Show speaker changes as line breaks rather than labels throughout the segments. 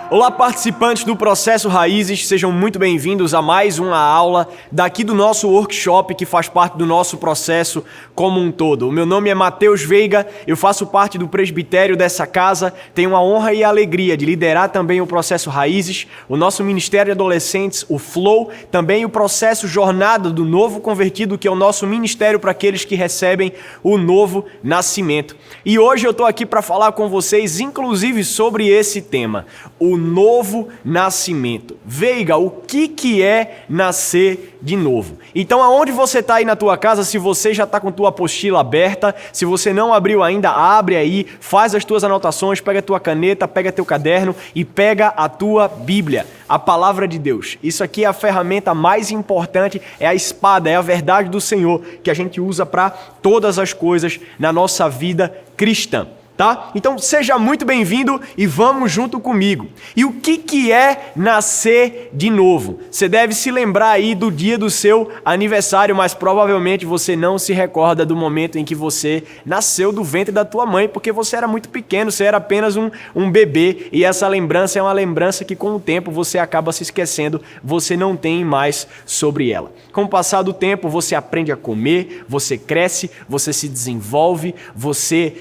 Olá, participantes do Processo Raízes, sejam muito bem-vindos a mais uma aula daqui do nosso workshop que faz parte do nosso processo como um todo. O meu nome é Matheus Veiga, eu faço parte do presbitério dessa casa, tenho a honra e a alegria de liderar também o Processo Raízes, o nosso Ministério de Adolescentes, o Flow, também o processo Jornada do Novo Convertido, que é o nosso ministério para aqueles que recebem o novo nascimento. E hoje eu estou aqui para falar com vocês, inclusive, sobre esse tema, o novo nascimento. Veiga, o que é nascer de novo? Então, aonde você está aí na tua casa, se você já está com tua apostila aberta, se você não abriu ainda, abre aí, faz as tuas anotações, pega a tua caneta, pega teu caderno e pega a tua Bíblia, a palavra de Deus. Isso aqui é a ferramenta mais importante, é a espada, é a verdade do Senhor que a gente usa para todas as coisas na nossa vida cristã. Tá? Então seja muito bem-vindo e vamos junto comigo. E o que é nascer de novo? Você deve se lembrar aí do dia do seu aniversário, mas provavelmente você não se recorda do momento em que você nasceu do ventre da tua mãe, porque você era muito pequeno, você era apenas um bebê, e essa lembrança é uma lembrança que com o tempo você acaba se esquecendo, você não tem mais sobre ela. Com o passar do tempo, você aprende a comer, você cresce, você se desenvolve, você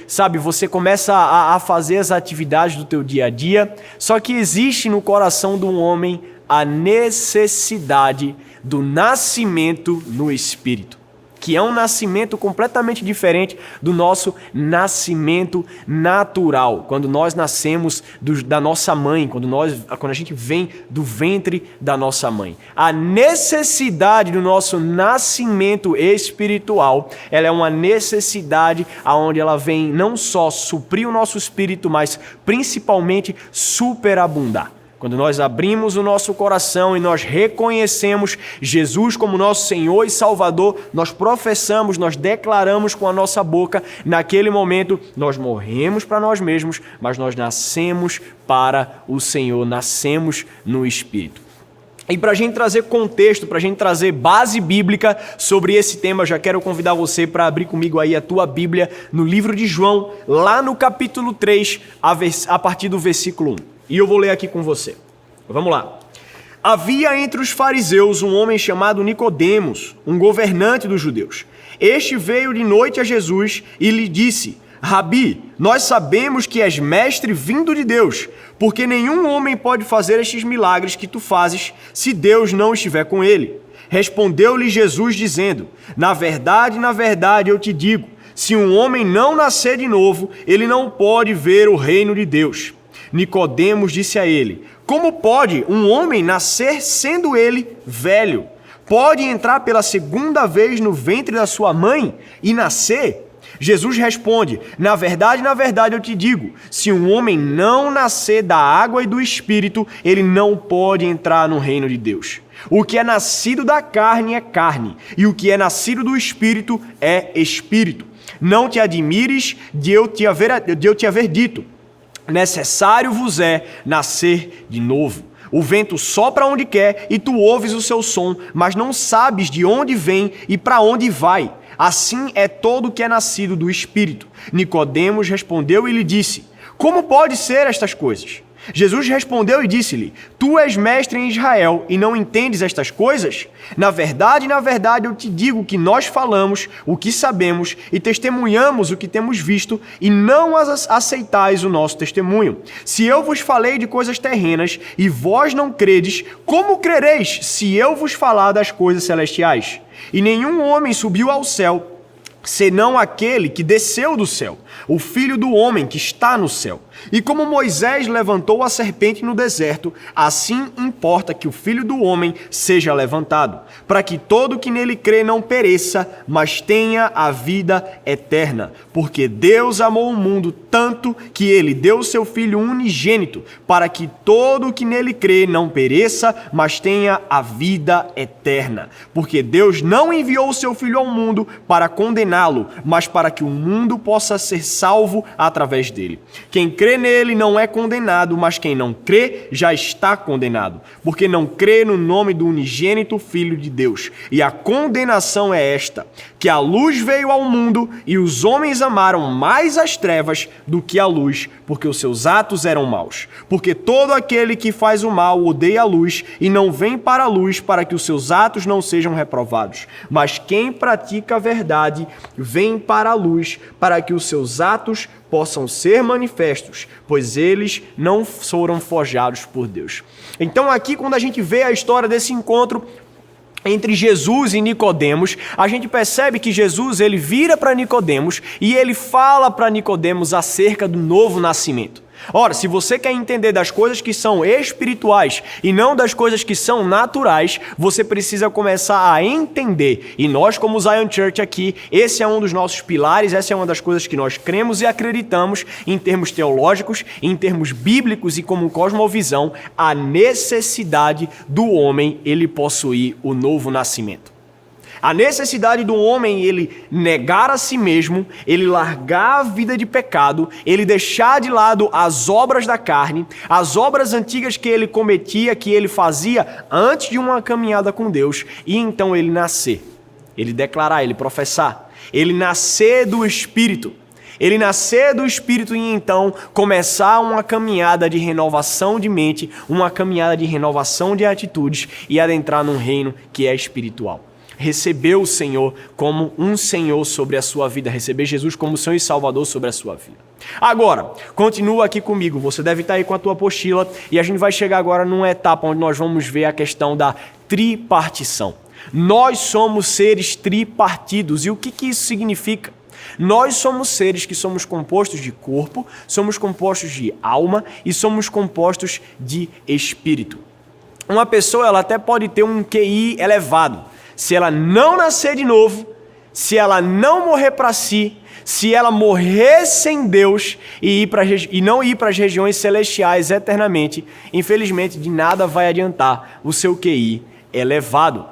começa a fazer as atividades do teu dia a dia, só que existe no coração de um homem a necessidade do nascimento no Espírito, que é um nascimento completamente diferente do nosso nascimento natural, quando nós nascemos da nossa mãe, quando a gente vem do ventre da nossa mãe. A necessidade do nosso nascimento espiritual, ela é uma necessidade onde ela vem não só suprir o nosso espírito, mas principalmente superabundar. Quando nós abrimos o nosso coração e nós reconhecemos Jesus como nosso Senhor e Salvador, nós professamos, nós declaramos com a nossa boca, naquele momento nós morremos para nós mesmos, mas nós nascemos para o Senhor, nascemos no Espírito. E para a gente trazer contexto, para a gente trazer base bíblica sobre esse tema, eu já quero convidar você para abrir comigo aí a tua Bíblia no livro de João, lá no capítulo 3, a partir do versículo 1. E eu vou ler aqui com você. Vamos lá. Havia entre os fariseus um homem chamado Nicodemos, um governante dos judeus. Este veio de noite a Jesus e lhe disse: Rabi, nós sabemos que és mestre vindo de Deus, porque nenhum homem pode fazer estes milagres que tu fazes se Deus não estiver com ele. Respondeu-lhe Jesus dizendo: na verdade, eu te digo, se um homem não nascer de novo, ele não pode ver o reino de Deus. Nicodemos disse a ele: como pode um homem nascer sendo ele velho? Pode entrar pela segunda vez no ventre da sua mãe e nascer? Jesus responde: na verdade, eu te digo, se um homem não nascer da água e do Espírito, ele não pode entrar no reino de Deus. O que é nascido da carne é carne, e o que é nascido do Espírito é Espírito. Não te admires de eu te haver dito: necessário vos é nascer de novo. O vento sopra onde quer e tu ouves o seu som, mas não sabes de onde vem e para onde vai. Assim é todo o que é nascido do Espírito. Nicodemos respondeu e lhe disse: como pode ser estas coisas? Jesus respondeu e disse-lhe: tu és mestre em Israel e não entendes estas coisas? Na verdade, eu te digo que nós falamos o que sabemos e testemunhamos o que temos visto e não aceitais o nosso testemunho. Se eu vos falei de coisas terrenas e vós não credes, como crereis se eu vos falar das coisas celestiais? E nenhum homem subiu ao céu, senão aquele que desceu do céu, o Filho do homem que está no céu. E como Moisés levantou a serpente no deserto, assim importa que o Filho do homem seja levantado, para que todo que nele crê não pereça, mas tenha a vida eterna. Porque Deus amou o mundo tanto que ele deu o seu Filho unigênito, para que todo que nele crê não pereça, mas tenha a vida eterna. Porque Deus não enviou o seu Filho ao mundo para condenar condená-lo, mas para que o mundo possa ser salvo através dele. Quem crê nele não é condenado, mas quem não crê já está condenado, porque não crê no nome do unigênito Filho de Deus. E a condenação é esta, que a luz veio ao mundo e os homens amaram mais as trevas do que a luz, porque os seus atos eram maus. Porque todo aquele que faz o mal odeia a luz e não vem para a luz para que os seus atos não sejam reprovados. Mas quem pratica a verdade vem para a luz para que os seus atos possam ser manifestos, pois eles não foram forjados por Deus. Então aqui, quando a gente vê a história desse encontro entre Jesus e Nicodemos, a gente percebe que Jesus ele vira para Nicodemos e ele fala para Nicodemos acerca do novo nascimento. Ora, se você quer entender das coisas que são espirituais e não das coisas que são naturais, você precisa começar a entender. E nós, como Zion Church aqui, esse é um dos nossos pilares, essa é uma das coisas que nós cremos e acreditamos em termos teológicos, em termos bíblicos e como cosmovisão, a necessidade do homem ele possuir o novo nascimento. A necessidade do homem ele negar a si mesmo, ele largar a vida de pecado, ele deixar de lado as obras da carne, as obras antigas que ele cometia, que ele fazia antes de uma caminhada com Deus, e então ele nascer, ele declarar, ele professar, ele nascer do Espírito. Ele nascer do Espírito e então começar uma caminhada de renovação de mente, uma caminhada de renovação de atitudes e adentrar num reino que é espiritual. Receber o Senhor como um Senhor sobre a sua vida, receber Jesus como Senhor e Salvador sobre a sua vida. Agora, continua aqui comigo, você deve estar aí com a tua apostila e a gente vai chegar agora numa etapa onde nós vamos ver a questão da tripartição. Nós somos seres tripartidos e o que isso significa? Nós somos seres que somos compostos de corpo, somos compostos de alma e somos compostos de espírito. Uma pessoa ela até pode ter um QI elevado. Se ela não nascer de novo, se ela não morrer para si, se ela morrer sem Deus e não ir para as regiões celestiais eternamente, infelizmente de nada vai adiantar o seu QI elevado.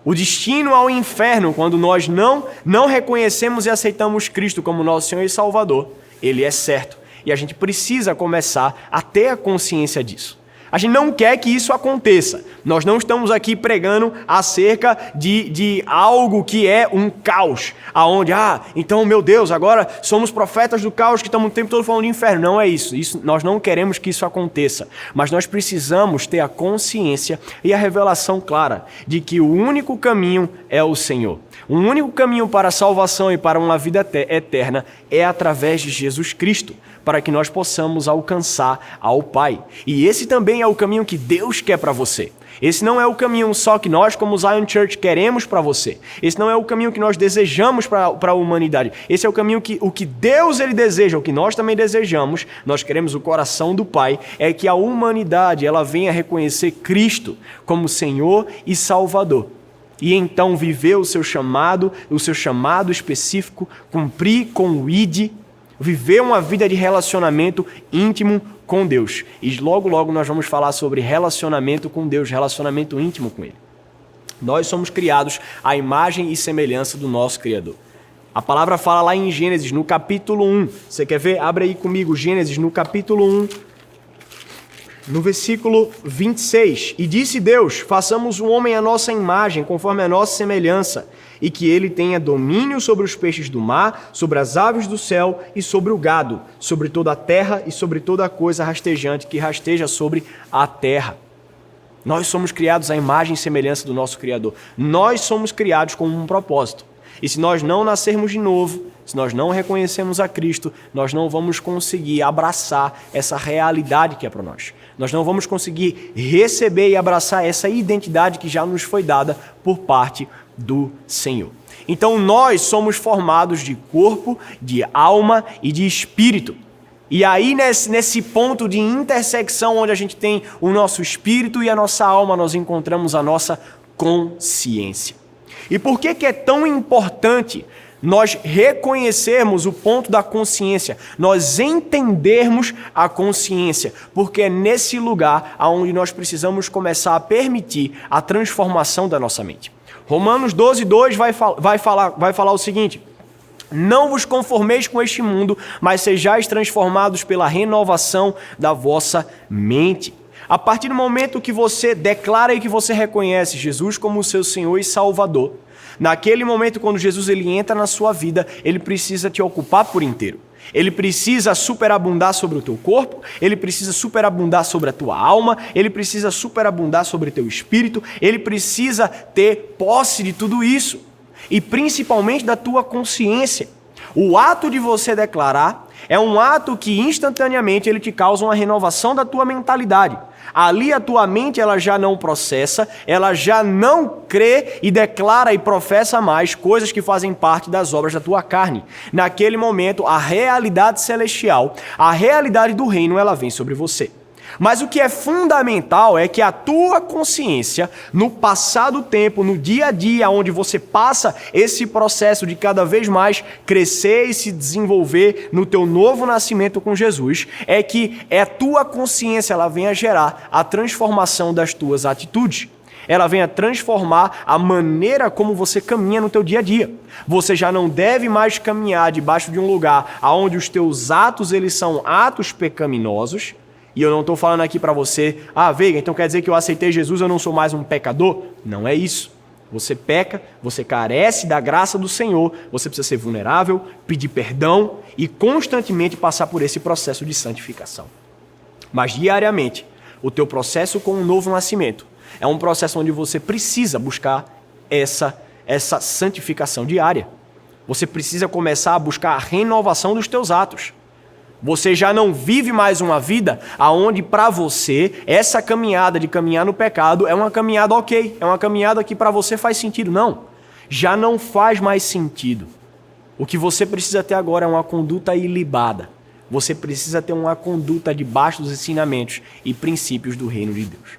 O destino ao inferno, quando nós não reconhecemos e aceitamos Cristo como nosso Senhor e Salvador, ele é certo. E a gente precisa começar a ter a consciência disso. A gente não quer que isso aconteça. Nós não estamos aqui pregando acerca de algo que é um caos. Aonde, então, meu Deus, agora somos profetas do caos que estamos o tempo todo falando de inferno. Não é isso. Nós não queremos que isso aconteça. Mas nós precisamos ter a consciência e a revelação clara de que o único caminho é o Senhor. O único caminho para a salvação e para uma vida eterna é através de Jesus Cristo, para que nós possamos alcançar ao Pai. E esse também é o caminho que Deus quer para você. Esse não é o caminho só que nós, como Zion Church, queremos para você. Esse não é o caminho que nós desejamos para a humanidade. Esse é o caminho que o que Deus ele deseja, o que nós também desejamos, nós queremos o coração do Pai, é que a humanidade ela venha reconhecer Cristo como Senhor e Salvador. E então viver o seu chamado específico, cumprir com o ID, viver uma vida de relacionamento íntimo com Deus. E logo, logo nós vamos falar sobre relacionamento com Deus, relacionamento íntimo com Ele. Nós somos criados à imagem e semelhança do nosso Criador. A palavra fala lá em Gênesis, no capítulo 1. Você quer ver? Abre aí comigo, Gênesis, no capítulo 1. No versículo 26, e disse Deus, façamos o homem à nossa imagem, conforme a nossa semelhança, e que ele tenha domínio sobre os peixes do mar, sobre as aves do céu e sobre o gado, sobre toda a terra e sobre toda coisa rastejante que rasteja sobre a terra. Nós somos criados à imagem e semelhança do nosso Criador. Nós somos criados com um propósito. E se nós não nascermos de novo, se nós não reconhecemos a Cristo, nós não vamos conseguir abraçar essa realidade que é para nós. Nós não vamos conseguir receber e abraçar essa identidade que já nos foi dada por parte do Senhor. Então nós somos formados de corpo, de alma e de espírito. E aí nesse ponto de intersecção onde a gente tem o nosso espírito e a nossa alma, nós encontramos a nossa consciência. E por que é tão importante nós reconhecermos o ponto da consciência, nós entendermos a consciência, porque é nesse lugar onde nós precisamos começar a permitir a transformação da nossa mente. Romanos 12:2 vai falar o seguinte: Não vos conformeis com este mundo, mas sejais transformados pela renovação da vossa mente. A partir do momento que você declara e que você reconhece Jesus como seu Senhor e Salvador, naquele momento quando Jesus ele entra na sua vida, ele precisa te ocupar por inteiro. Ele precisa superabundar sobre o teu corpo, ele precisa superabundar sobre a tua alma, ele precisa superabundar sobre o teu espírito, ele precisa ter posse de tudo isso. E principalmente da tua consciência. O ato de você declarar é um ato que instantaneamente ele te causa uma renovação da tua mentalidade. Ali a tua mente ela já não processa, ela já não crê e declara e professa mais coisas que fazem parte das obras da tua carne. Naquele momento, a realidade celestial, a realidade do reino, ela vem sobre você. Mas o que é fundamental é que a tua consciência, no passar do tempo, no dia a dia, onde você passa esse processo de cada vez mais crescer e se desenvolver no teu novo nascimento com Jesus, é que a tua consciência ela venha gerar a transformação das tuas atitudes. Ela venha transformar a maneira como você caminha no teu dia a dia. Você já não deve mais caminhar debaixo de um lugar onde os teus atos eles são atos pecaminosos. E eu não estou falando aqui para você, Veiga, então quer dizer que eu aceitei Jesus, eu não sou mais um pecador? Não é isso. Você peca, você carece da graça do Senhor, você precisa ser vulnerável, pedir perdão e constantemente passar por esse processo de santificação. Mas diariamente, o teu processo com um novo nascimento é um processo onde você precisa buscar essa santificação diária. Você precisa começar a buscar a renovação dos teus atos. Você já não vive mais uma vida onde para você essa caminhada de caminhar no pecado é uma caminhada ok, é uma caminhada que para você faz sentido. Não, já não faz mais sentido. O que você precisa ter agora é uma conduta ilibada. Você precisa ter uma conduta debaixo dos ensinamentos e princípios do reino de Deus.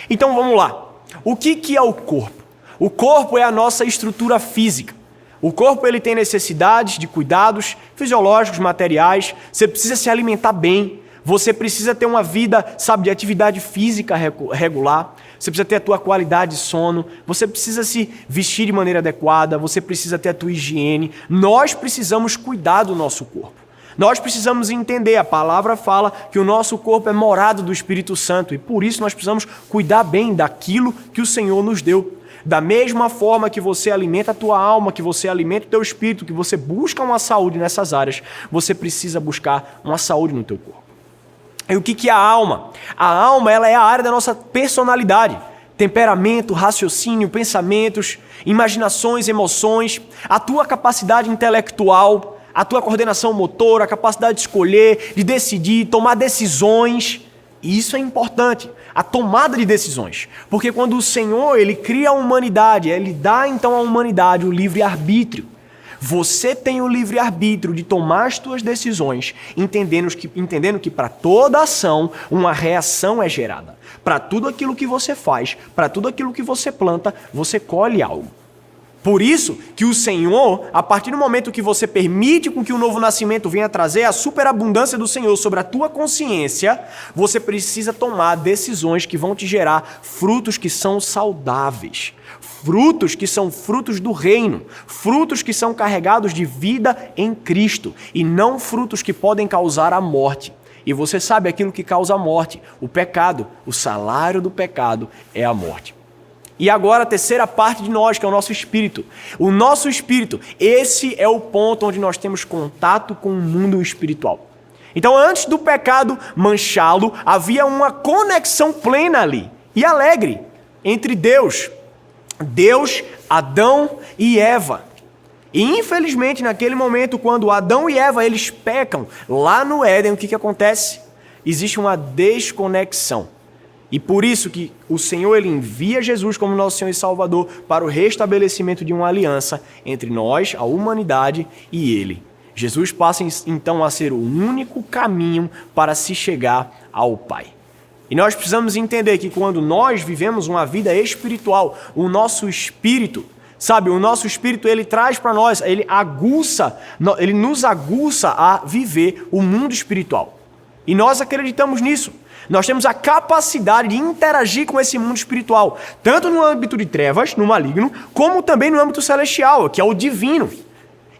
Então vamos lá. O que é o corpo? O corpo é a nossa estrutura física. O corpo ele tem necessidades de cuidados fisiológicos, materiais. Você precisa se alimentar bem. Você precisa ter uma vida, de atividade física regular. Você precisa ter a tua qualidade de sono. Você precisa se vestir de maneira adequada. Você precisa ter a tua higiene. Nós precisamos cuidar do nosso corpo. Nós precisamos entender, a palavra fala que o nosso corpo é morada do Espírito Santo. E por isso nós precisamos cuidar bem daquilo que o Senhor nos deu. Da mesma forma que você alimenta a tua alma, que você alimenta o teu espírito, que você busca uma saúde nessas áreas, você precisa buscar uma saúde no teu corpo. E o que é a alma? A alma ela é a área da nossa personalidade. Temperamento, raciocínio, pensamentos, imaginações, emoções, a tua capacidade intelectual, a tua coordenação motora, a capacidade de escolher, de decidir, tomar decisões. E isso é importante, a tomada de decisões. Porque quando o Senhor ele cria a humanidade, ele dá então à humanidade o livre-arbítrio. Você tem o livre-arbítrio de tomar as tuas decisões, entendendo que para toda ação, uma reação é gerada. Para tudo aquilo que você faz, para tudo aquilo que você planta, você colhe algo. Por isso que o Senhor, a partir do momento que você permite com que o novo nascimento venha trazer a superabundância do Senhor sobre a tua consciência, você precisa tomar decisões que vão te gerar frutos que são saudáveis, frutos que são frutos do reino, frutos que são carregados de vida em Cristo e não frutos que podem causar a morte. E você sabe aquilo que causa a morte, o pecado, o salário do pecado é a morte. E agora a terceira parte de nós, que é o nosso espírito. O nosso espírito, esse é o ponto onde nós temos contato com o mundo espiritual. Então, antes do pecado manchá-lo, havia uma conexão plena ali e alegre entre Deus, Adão e Eva. E infelizmente, naquele momento, quando Adão e Eva eles pecam, lá no Éden, o que acontece? Existe uma desconexão. E por isso que o Senhor ele envia Jesus como nosso Senhor e Salvador para o restabelecimento de uma aliança entre nós, a humanidade e Ele. Jesus passa então a ser o único caminho para se chegar ao Pai. E nós precisamos entender que quando nós vivemos uma vida espiritual, o nosso espírito, o nosso espírito ele traz para nós, ele nos aguça a viver o mundo espiritual. E nós acreditamos nisso. Nós temos a capacidade de interagir com esse mundo espiritual, tanto no âmbito de trevas, no maligno, como também no âmbito celestial, que é o divino.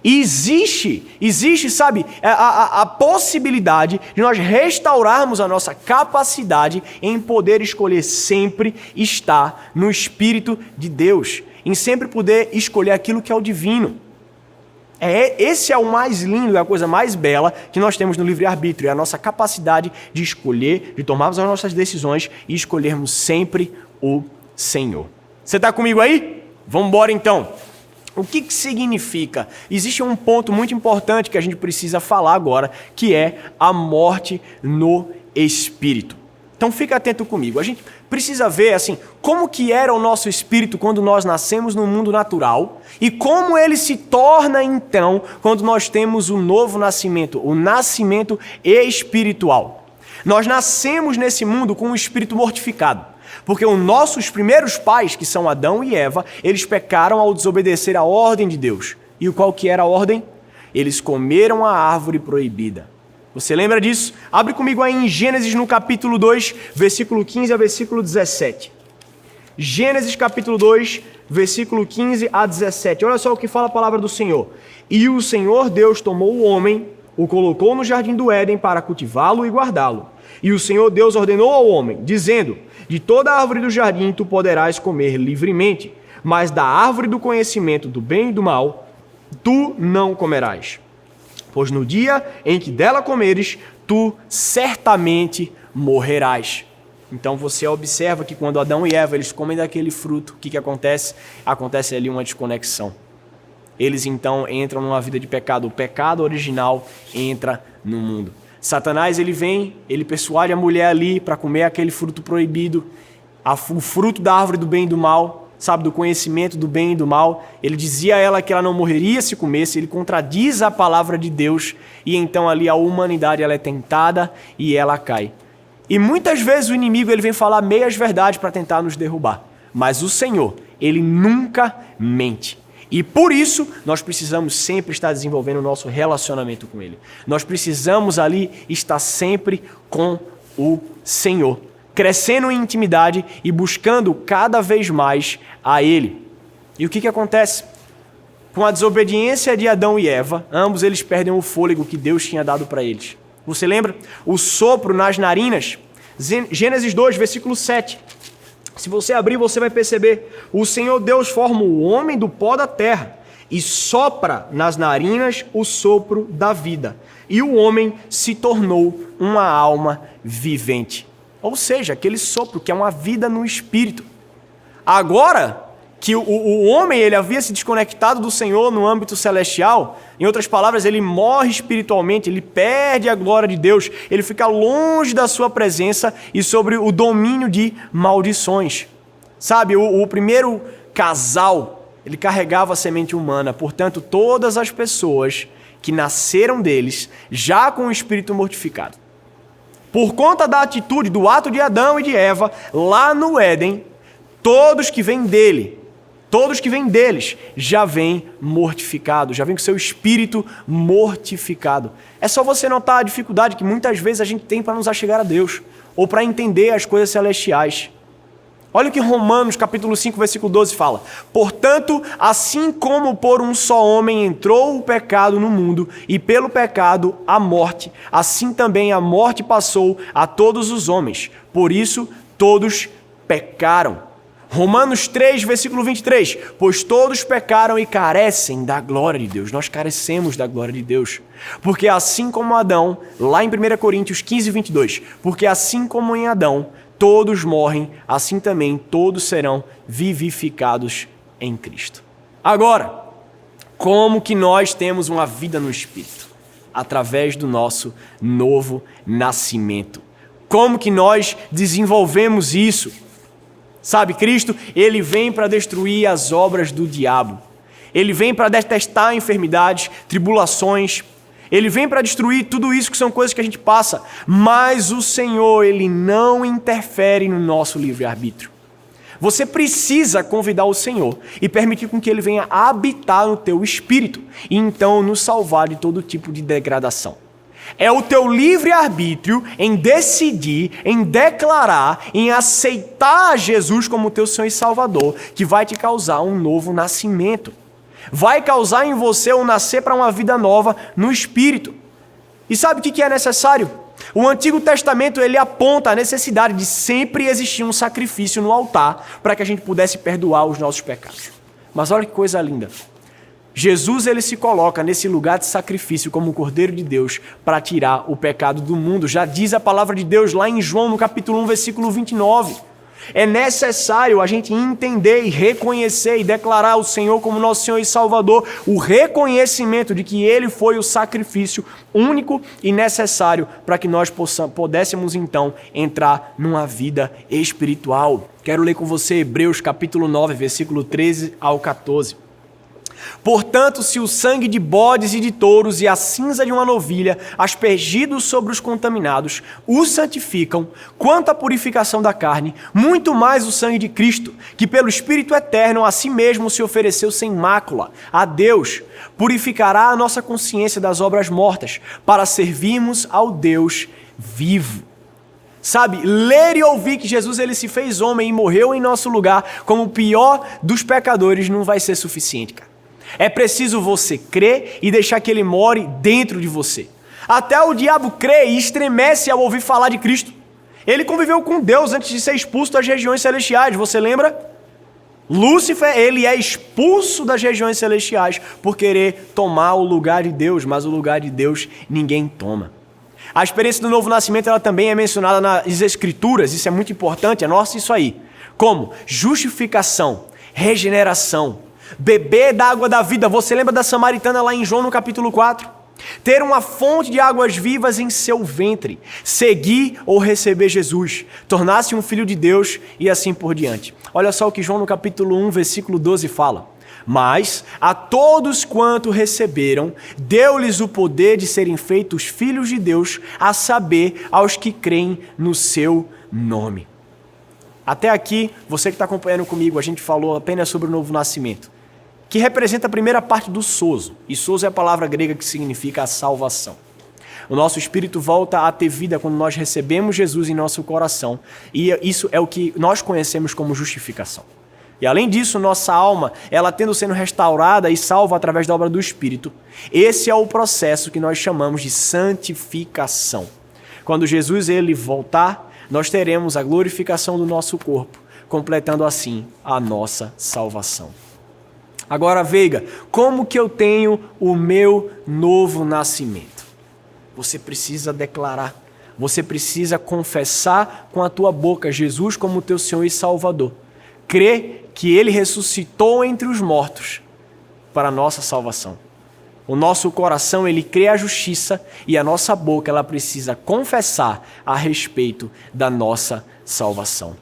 E existe, sabe, a possibilidade de nós restaurarmos a nossa capacidade em poder escolher sempre estar no Espírito de Deus, em sempre poder escolher aquilo que é o divino. Esse é o mais lindo, é a coisa mais bela que nós temos no livre-arbítrio, é a nossa capacidade de escolher, de tomarmos as nossas decisões e escolhermos sempre o Senhor. Você está comigo aí? Vamos embora então. O que significa? Existe um ponto muito importante que a gente precisa falar agora, que é a morte no espírito. Então fica atento comigo. A gente precisa ver assim, como que era o nosso espírito quando nós nascemos no mundo natural e como ele se torna então quando nós temos o novo nascimento, o nascimento espiritual. Nós nascemos nesse mundo com um espírito mortificado. Porque os nossos primeiros pais, que são Adão e Eva, eles pecaram ao desobedecer a ordem de Deus. E qual que era a ordem? Eles comeram a árvore proibida. Você lembra disso? Abre comigo aí em Gênesis no capítulo 2, versículo 15 a versículo 17. Gênesis capítulo 2, versículo 15 a 17. Olha só o que fala a palavra do Senhor. E o Senhor Deus tomou o homem, o colocou no jardim do Éden para cultivá-lo e guardá-lo. E o Senhor Deus ordenou ao homem, dizendo: de toda árvore do jardim tu poderás comer livremente, mas da árvore do conhecimento do bem e do mal tu não comerás. Pois no dia em que dela comeres, tu certamente morrerás. Então você observa que quando Adão e Eva eles comem daquele fruto, o que acontece? Acontece ali uma desconexão. Eles então entram numa vida de pecado. O pecado original entra no mundo. Satanás, ele vem, ele persuade a mulher ali para comer aquele fruto proibido, o fruto da árvore do bem e do mal, sabe, do conhecimento do bem e do mal. Ele dizia a ela que ela não morreria se comesse, ele contradiz a palavra de Deus e então ali a humanidade ela é tentada e ela cai. E muitas vezes o inimigo ele vem falar meias verdades para tentar nos derrubar, mas o Senhor, ele nunca mente. E por isso, nós precisamos sempre estar desenvolvendo o nosso relacionamento com Ele. Nós precisamos ali estar sempre com o Senhor, crescendo em intimidade e buscando cada vez mais a Ele. E o que acontece? Com a desobediência de Adão e Eva, ambos eles perdem o fôlego que Deus tinha dado para eles. Você lembra? O sopro nas narinas. Gênesis 2, versículo 7. Se você abrir, você vai perceber. O Senhor Deus forma o homem do pó da terra e sopra nas narinas o sopro da vida. E o homem se tornou uma alma vivente. Ou seja, aquele sopro que é uma vida no espírito. Agora que o homem ele havia se desconectado do Senhor no âmbito celestial, em outras palavras, ele morre espiritualmente, ele perde a glória de Deus, ele fica longe da sua presença e sobre o domínio de maldições. Sabe, o primeiro casal, ele carregava a semente humana, portanto, todas as pessoas que nasceram deles, já com o espírito mortificado. Por conta da atitude, do ato de Adão e de Eva, lá no Éden, todos que vêm deles já vêm mortificados, já vêm com seu espírito mortificado. É só você notar a dificuldade que muitas vezes a gente tem para nos achegar a Deus, ou para entender as coisas celestiais. Olha o que Romanos capítulo 5, versículo 12 fala. Portanto, assim como por um só homem entrou o pecado no mundo, e pelo pecado a morte, assim também a morte passou a todos os homens. Por isso, todos pecaram. Romanos 3, versículo 23. Pois todos pecaram e carecem da glória de Deus. Nós carecemos da glória de Deus. Porque assim como Adão, lá em 1 Coríntios 15, 22. Porque assim como em Adão, todos morrem, assim também todos serão vivificados em Cristo. Agora, como que nós temos uma vida no Espírito? Através do nosso novo nascimento. Como que nós desenvolvemos isso? Sabe, Cristo, ele vem para destruir as obras do diabo. Ele vem para detestar enfermidades, tribulações. Ele vem para destruir tudo isso que são coisas que a gente passa. Mas o Senhor, ele não interfere no nosso livre-arbítrio. Você precisa convidar o Senhor e permitir com que ele venha habitar no teu espírito e então nos salvar de todo tipo de degradação. É o teu livre-arbítrio em decidir, em declarar, em aceitar Jesus como teu Senhor e Salvador, que vai te causar um novo nascimento. vai causar em você o nascer para uma vida nova no Espírito. E sabe o que é necessário? O Antigo Testamento ele aponta a necessidade de sempre existir um sacrifício no altar para que a gente pudesse perdoar os nossos pecados. Mas olha que coisa linda. Jesus ele se coloca nesse lugar de sacrifício como o Cordeiro de Deus para tirar o pecado do mundo. Já diz a palavra de Deus lá em João, no capítulo 1, versículo 29. É necessário a gente entender e reconhecer e declarar o Senhor como nosso Senhor e Salvador, o reconhecimento de que Ele foi o sacrifício único e necessário para que nós pudéssemos então entrar numa vida espiritual. Quero ler com você Hebreus capítulo 9, versículo 13 ao 14. Portanto, se o sangue de bodes e de touros e a cinza de uma novilha, aspergidos sobre os contaminados, os santificam, quanto à purificação da carne, muito mais o sangue de Cristo, que pelo Espírito eterno a si mesmo se ofereceu sem mácula a Deus, purificará a nossa consciência das obras mortas, para servirmos ao Deus vivo. Sabe, ler e ouvir que Jesus ele se fez homem e morreu em nosso lugar como o pior dos pecadores não vai ser suficiente, cara. É preciso você crer e deixar que ele more dentro de você. Até o diabo crê e estremece ao ouvir falar de Cristo. Ele conviveu com Deus antes de ser expulso das regiões celestiais, você lembra? Lúcifer, ele é expulso das regiões celestiais por querer tomar o lugar de Deus, mas o lugar de Deus ninguém toma. A experiência do novo nascimento ela também é mencionada nas Escrituras, isso é muito importante, anota isso aí. Como justificação, regeneração, beber da água da vida. Você lembra da samaritana lá em João no capítulo 4? Ter uma fonte de águas vivas em seu ventre, seguir ou receber Jesus, tornar-se um filho de Deus e assim por diante. Olha só o que João no capítulo 1, versículo 12 fala. Mas a todos quanto receberam, deu-lhes o poder de serem feitos filhos de Deus, a saber, aos que creem no seu nome. Até aqui, você que está acompanhando comigo, a gente falou apenas sobre o novo nascimento, que representa a primeira parte do sozo. E sozo é a palavra grega que significa a salvação. O nosso espírito volta a ter vida quando nós recebemos Jesus em nosso coração. E isso é o que nós conhecemos como justificação. E além disso, nossa alma, ela tendo sendo restaurada e salva através da obra do Espírito, esse é o processo que nós chamamos de santificação. Quando Jesus ele voltar, nós teremos a glorificação do nosso corpo, completando assim a nossa salvação. Agora, Veiga, como que eu tenho o meu novo nascimento? Você precisa declarar, você precisa confessar com a tua boca Jesus como teu Senhor e Salvador. Crer que Ele ressuscitou entre os mortos para a nossa salvação. O nosso coração, ele crê a justiça e a nossa boca, ela precisa confessar a respeito da nossa salvação.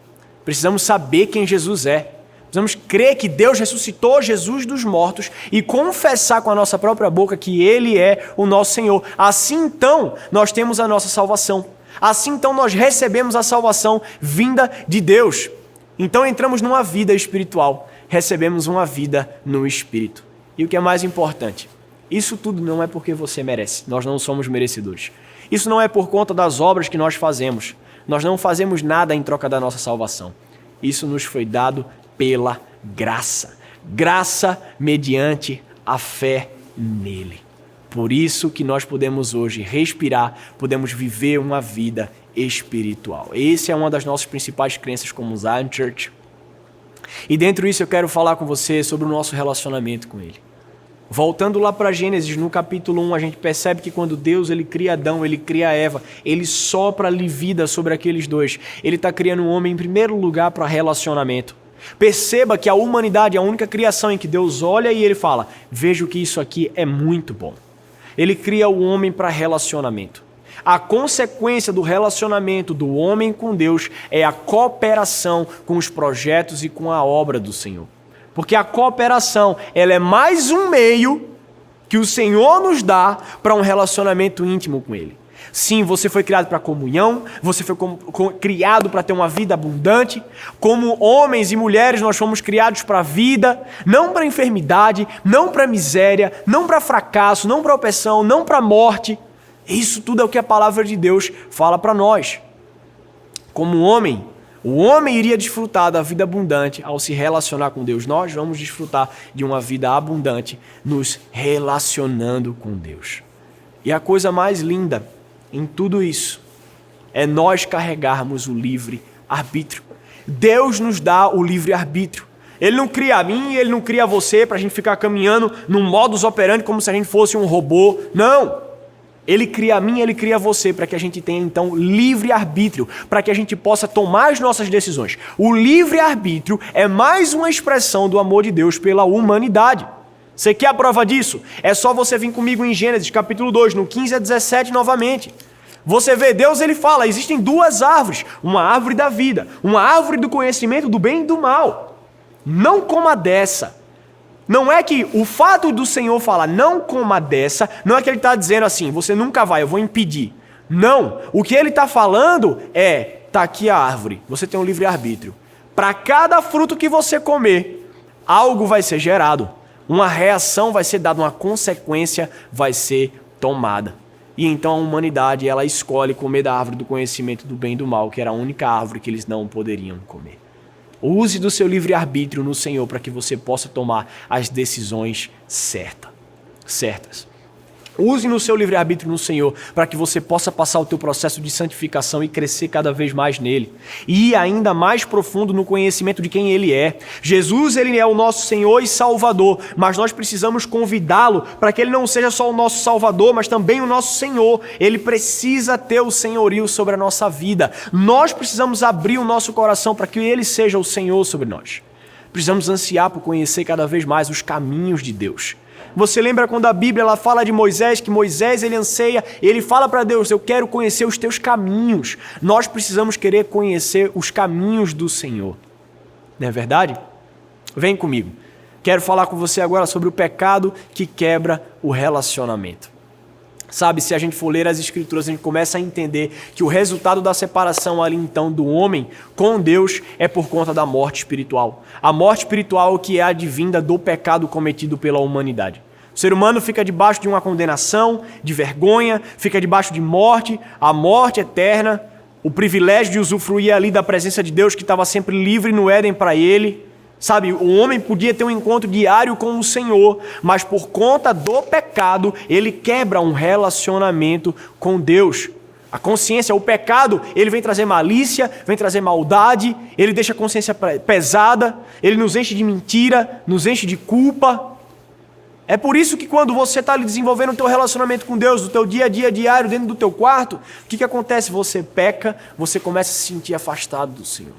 Precisamos saber quem Jesus é. Precisamos crer que Deus ressuscitou Jesus dos mortos e confessar com a nossa própria boca que Ele é o nosso Senhor. Assim, então, nós temos a nossa salvação. Assim, então, nós recebemos a salvação vinda de Deus. Então, entramos numa vida espiritual. Recebemos uma vida no Espírito. E o que é mais importante, isso tudo não é porque você merece. Nós não somos merecedores. Isso não é por conta das obras que nós fazemos. Nós não fazemos nada em troca da nossa salvação. Isso nos foi dado pela graça. Graça mediante a fé nele. Por isso que nós podemos hoje respirar, podemos viver uma vida espiritual. Essa é uma das nossas principais crenças como Zion Church. E dentro disso eu quero falar com você sobre o nosso relacionamento com ele. Voltando lá para Gênesis, no capítulo 1, a gente percebe que quando Deus ele cria Adão, ele cria Eva, ele sopra-lhe vida sobre aqueles dois. Ele está criando um homem em primeiro lugar para relacionamento. Perceba que a humanidade é a única criação em que Deus olha e ele fala, vejo que isso aqui é muito bom. Ele cria o homem para relacionamento. A consequência do relacionamento do homem com Deus é a cooperação com os projetos e com a obra do Senhor. Porque a cooperação, ela é mais um meio que o Senhor nos dá para um relacionamento íntimo com Ele. Sim, você foi criado para comunhão, você foi criado para ter uma vida abundante. Como homens e mulheres, nós fomos criados para a vida, não para a enfermidade, não para a miséria, não para fracasso, não para a opressão, não para a morte. Isso tudo é o que a palavra de Deus fala para nós. Como homem, O homem iria desfrutar da vida abundante ao se relacionar com Deus. Nós vamos desfrutar de uma vida abundante nos relacionando com Deus. E a coisa mais linda em tudo isso é nós carregarmos o livre-arbítrio. Deus nos dá o livre-arbítrio. Ele não cria a mim, Ele não cria você para a gente ficar caminhando num modus operandi como se a gente fosse um robô. Não! Ele cria a mim, Ele cria você para que a gente tenha então livre-arbítrio, para que a gente possa tomar as nossas decisões. O livre-arbítrio é mais uma expressão do amor de Deus pela humanidade. Você quer a prova disso? É só você vir comigo em Gênesis capítulo 2, no 15 a 17 novamente. Você vê, Deus ele fala, existem duas árvores, uma árvore da vida, uma árvore do conhecimento do bem e do mal. Não coma dessa. Não é que o fato do Senhor falar não coma dessa, não é que Ele está dizendo assim, você nunca vai, eu vou impedir. Não, o que Ele está falando é, está aqui a árvore, você tem um livre-arbítrio. Para cada fruto que você comer, algo vai ser gerado, uma reação vai ser dada, uma consequência vai ser tomada. E então a humanidade, ela escolhe comer da árvore do conhecimento do bem e do mal, que era a única árvore que eles não poderiam comer. Use do seu livre-arbítrio no Senhor para que você possa tomar as decisões certas. Use no seu livre-arbítrio no Senhor para que você possa passar o teu processo de santificação e crescer cada vez mais nele. E ir ainda mais profundo no conhecimento de quem Ele é. Jesus, Ele é o nosso Senhor e Salvador, mas nós precisamos convidá-lo para que Ele não seja só o nosso Salvador, mas também o nosso Senhor. Ele precisa ter o senhorio sobre a nossa vida. Nós precisamos abrir o nosso coração para que Ele seja o Senhor sobre nós. Precisamos ansiar por conhecer cada vez mais os caminhos de Deus. Você lembra quando a Bíblia ela fala de Moisés, que Moisés ele anseia, ele fala para Deus, eu quero conhecer os teus caminhos. Nós precisamos querer conhecer os caminhos do Senhor. Não é verdade? Vem comigo. Quero falar com você agora sobre o pecado que quebra o relacionamento. Sabe, se a gente for ler as Escrituras, a gente começa a entender que o resultado da separação ali então do homem com Deus é por conta da morte espiritual. A morte espiritual que é advinda do pecado cometido pela humanidade. O ser humano fica debaixo de uma condenação, de vergonha, fica debaixo de morte, a morte eterna, o privilégio de usufruir ali da presença de Deus que estava sempre livre no Éden para ele. Sabe, o homem podia ter um encontro diário com o Senhor, mas por conta do pecado, ele quebra um relacionamento com Deus. A consciência, o pecado, ele vem trazer malícia, vem trazer maldade, ele deixa a consciência pesada, ele nos enche de mentira, nos enche de culpa. É por isso que quando você está desenvolvendo o teu relacionamento com Deus, o teu dia a dia diário dentro do teu quarto, o que acontece? Você peca, você começa a se sentir afastado do Senhor.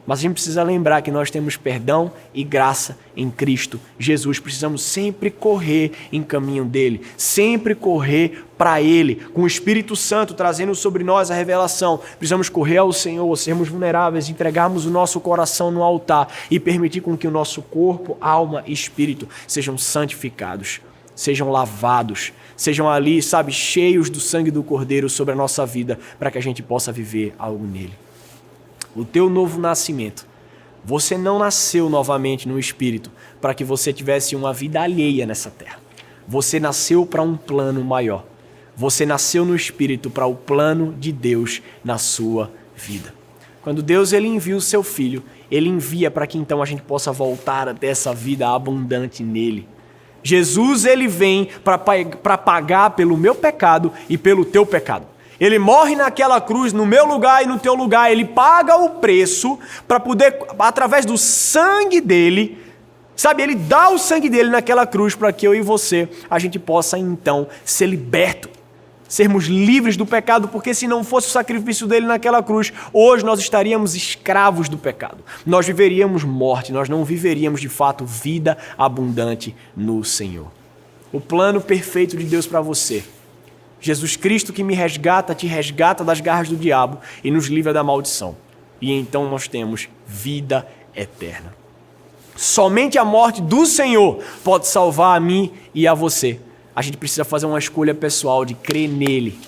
Mas a gente precisa lembrar que nós temos perdão e graça em Cristo Jesus. Precisamos sempre correr em caminho dele, sempre correr para ele, com o Espírito Santo trazendo sobre nós a revelação. Precisamos correr ao Senhor, sermos vulneráveis, entregarmos o nosso coração no altar e permitir com que o nosso corpo, alma e espírito sejam santificados, sejam lavados, sejam ali, sabe, cheios do sangue do Cordeiro sobre a nossa vida, para que a gente possa viver algo nele. O teu novo nascimento. Você não nasceu novamente no Espírito para que você tivesse uma vida alheia nessa terra. Você nasceu para um plano maior. Você nasceu no Espírito para o plano de Deus na sua vida. Quando Deus ele envia o seu Filho, ele envia para que então a gente possa voltar a ter essa vida abundante nele. Jesus ele vem para pagar pelo meu pecado e pelo teu pecado. Ele morre naquela cruz, no meu lugar e no teu lugar. Ele paga o preço para poder, através do sangue dele, sabe? Ele dá o sangue dele naquela cruz para que eu e você, a gente possa então ser liberto, sermos livres do pecado, porque se não fosse o sacrifício dele naquela cruz, hoje nós estaríamos escravos do pecado. Nós viveríamos morte, nós não viveríamos de fato vida abundante no Senhor. O plano perfeito de Deus para você. Jesus Cristo que me resgata, te resgata das garras do diabo e nos livra da maldição. E então nós temos vida eterna. Somente a morte do Senhor pode salvar a mim e a você. A gente precisa fazer uma escolha pessoal de crer nele.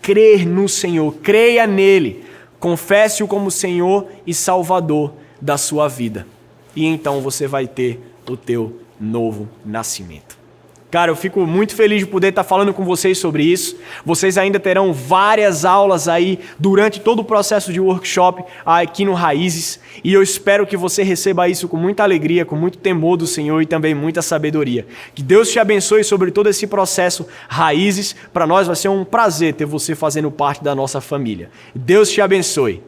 Crer no Senhor, creia nele. Confesse-o como Senhor e Salvador da sua vida. E então você vai ter o teu novo nascimento. Cara, eu fico muito feliz de poder estar falando com vocês sobre isso. Vocês ainda terão várias aulas aí durante todo o processo de workshop aqui no Raízes. E eu espero que você receba isso com muita alegria, com muito temor do Senhor e também muita sabedoria. Que Deus te abençoe sobre todo esse processo Raízes. Para nós vai ser um prazer ter você fazendo parte da nossa família. Deus te abençoe.